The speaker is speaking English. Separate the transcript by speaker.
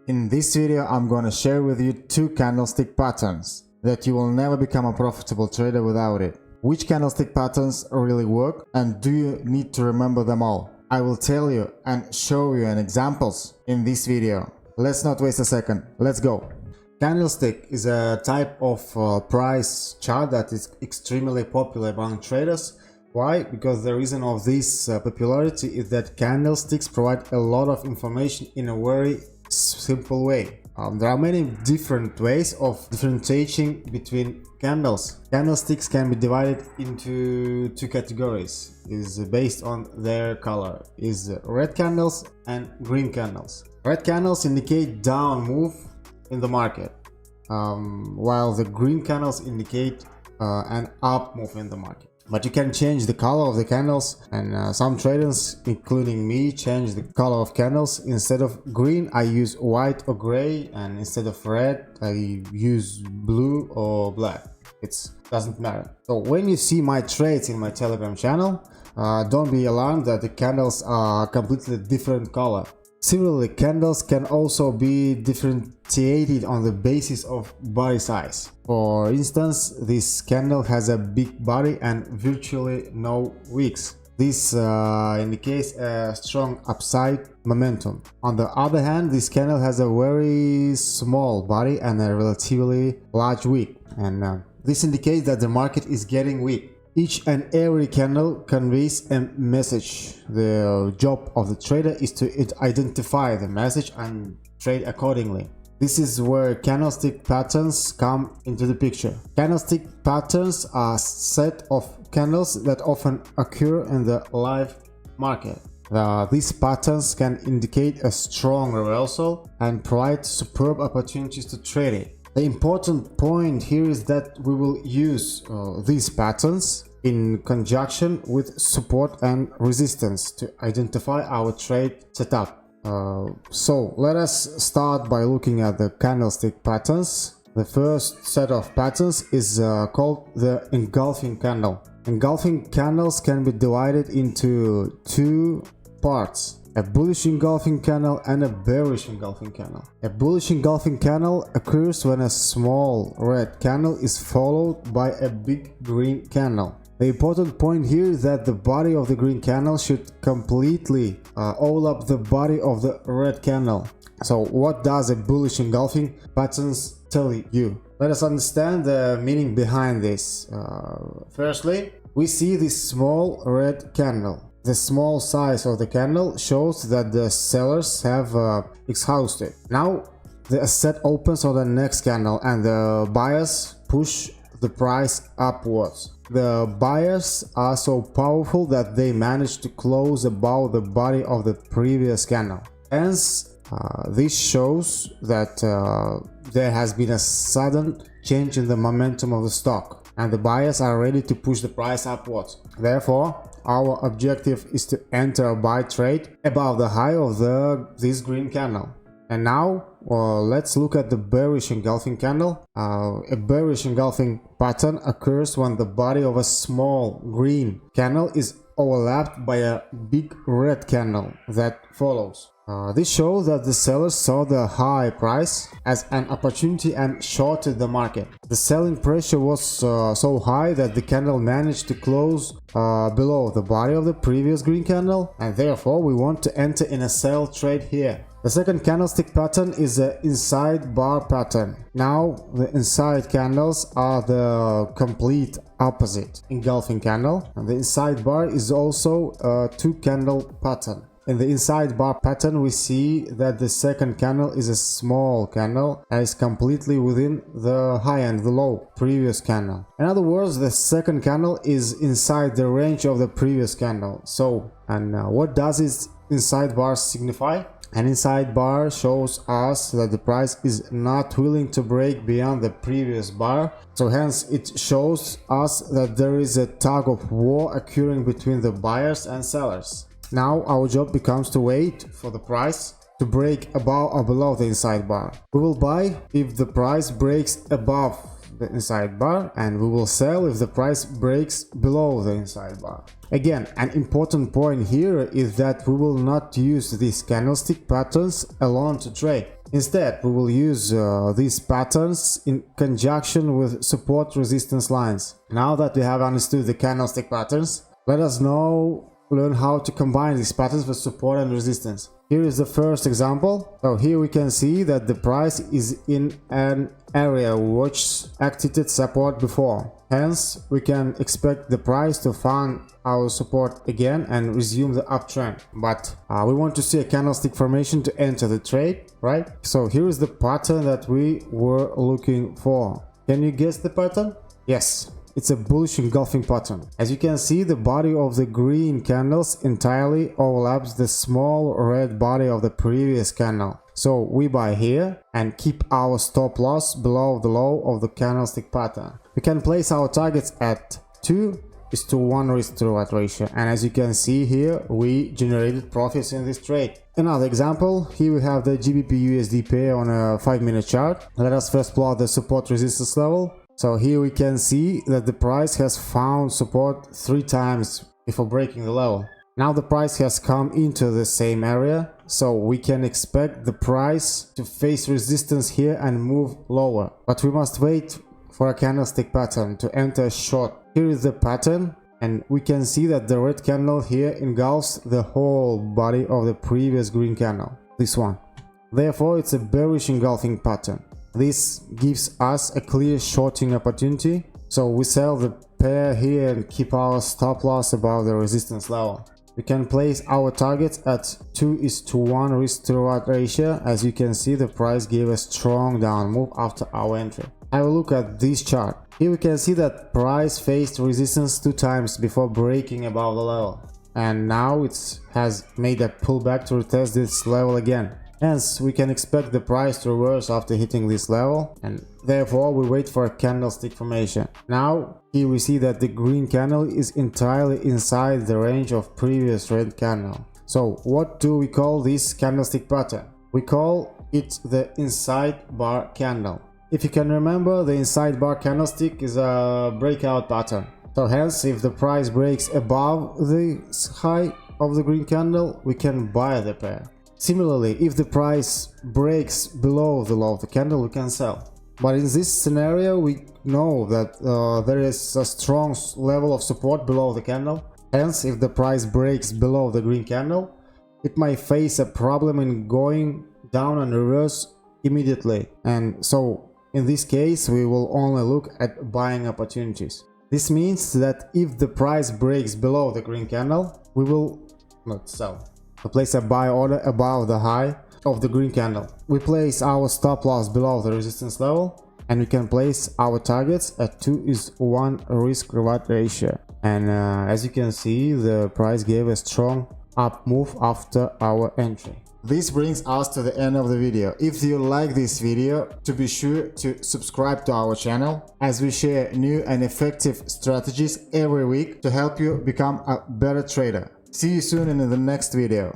Speaker 1: In this video I'm gonna share with you two candlestick patterns that you will never become a profitable trader without it. Which candlestick patterns really work and do you need to remember them all? I will tell you and show you an examples in this video. Let's not waste a second, let's go. Candlestick is a type of price chart that is extremely popular among traders. Why? Because the reason of this popularity is that candlesticks provide a lot of information in a very simple way. There are many different ways of differentiating between candles. Candlesticks can be divided into two categories. Is based on their color. Is red candles and green candles. Red candles indicate down move in the market, while the green candles indicate an up move in the market. But you can change the color of the candles, and some traders, including me, change the color of candles. Instead of green I use white or gray, and instead of red I use blue or black. It doesn't matter. So when you see my trades in my Telegram channel, don't be alarmed that the candles are completely different color. Similarly, candles can also be differentiated on the basis of body size. For instance, this candle has a big body and virtually no wicks. This indicates a strong upside momentum. On the other hand, this candle has a very small body and a relatively large wick, and this indicates that the market is getting weak. Each and every candle conveys a message. The job of the trader is to identify the message and trade accordingly. This is where candlestick patterns come into the picture. Candlestick patterns are a set of candles that often occur in the live market. These patterns can indicate a strong reversal and provide superb opportunities to trade it. The important point here is that we will use these patterns in conjunction with support and resistance to identify our trade setup. So let us start by looking at the candlestick patterns. The first set of patterns is called the engulfing candle. Engulfing candles can be divided into two parts: a bullish engulfing candle and a bearish engulfing candle. A bullish engulfing candle occurs when a small red candle is followed by a big green candle. The important point here is that the body of the green candle should completely all up the body of the red candle. So what does a bullish engulfing patterns tell you? Let us understand the meaning behind this. Firstly, we see this small red candle. The small size of the candle shows that the sellers have exhausted. Now the asset opens on the next candle and the buyers push the price upwards. The buyers are so powerful that they manage to close above the body of the previous candle. Hence, this shows that there has been a sudden change in the momentum of the stock, and the buyers are ready to push the price upwards. Therefore, our objective is to enter a buy trade above the high of this green candle. And now let's look at the bearish engulfing candle. A bearish engulfing pattern occurs when the body of a small green candle is overlapped by a big red candle that follows. This shows that the sellers saw the high price as an opportunity and shorted the market. The selling pressure was so high that the candle managed to close below the body of the previous green candle, and therefore we want to enter in a sell trade here. The second candlestick pattern is the inside bar pattern. Now the inside candles are the complete opposite engulfing candle, and the inside bar is also a two candle pattern. In the inside bar pattern we see that the second candle is a small candle and is completely within the high and the low previous candle. In other words, the second candle is inside the range of the previous candle. So, what does this inside bar signify? An inside bar shows us that the price is not willing to break beyond the previous bar, so hence it shows us that there is a tug of war occurring between the buyers and sellers. Now our job becomes to wait for the price to break above or below the inside bar. We will buy if the price breaks above the inside bar, and we will sell if the price breaks below the inside bar. Again, an important point here is that we will not use these candlestick patterns alone to trade. Instead, we will use these patterns in conjunction with support resistance lines. Now that we have understood the candlestick patterns, let us now learn how to combine these patterns with support and resistance. Here is the first example. So here we can see that the price is in an area which acted as support before. Hence, we can expect the price to find our support again and resume the uptrend. But we want to see a candlestick formation to enter the trade, right? So here is the pattern that we were looking for. Can you guess the pattern? Yes. It's a bullish engulfing pattern. As you can see, the body of the green candles entirely overlaps the small red body of the previous candle. So we buy here and keep our stop loss below the low of the candlestick pattern. We can place our targets at 2:1 risk to reward ratio, and as you can see here, we generated profits in this trade. Another example, here we have the GBP USD pair on a 5-minute chart. Let us first plot the support resistance level. So here we can see that the price has found support 3 times before breaking the level. Now the price has come into the same area, so we can expect the price to face resistance here and move lower. But we must wait for a candlestick pattern to enter a short. Here is the pattern, and we can see that the red candle here engulfs the whole body of the previous green candle, this one. Therefore, it's a bearish engulfing pattern. This gives us a clear shorting opportunity, so we sell the pair here and keep our stop loss above the resistance level. We can place our targets at 2:1 risk to reward ratio. As you can see, the price gave a strong down move after our entry. Have a look at this chart. Here we can see that price faced resistance 2 times before breaking above the level, and now it has made a pullback to retest this level again. Hence, we can expect the price to reverse after hitting this level, and therefore we wait for a candlestick formation. Now, here we see that the green candle is entirely inside the range of previous red candle. So, what do we call this candlestick pattern? We call it the inside bar candle. If you can remember, the inside bar candlestick is a breakout pattern. So hence, if the price breaks above the high of the green candle, we can buy the pair. Similarly, if the price breaks below the low of the candle, we can sell. But in this scenario, we know that there is a strong level of support below the candle. Hence, if the price breaks below the green candle, it might face a problem in going down and reverse immediately. And so, in this case, we will only look at buying opportunities. This means that if the price breaks below the green candle, we will not sell. We place a buy order above the high of the green candle. We place our stop loss below the resistance level, and we can place our targets at 2:1 risk reward ratio. And as you can see, the price gave a strong up move after our entry. This brings us to the end of the video. If you like this video, to be sure to subscribe to our channel, as we share new and effective strategies every week to help you become a better trader. See you soon in the next video.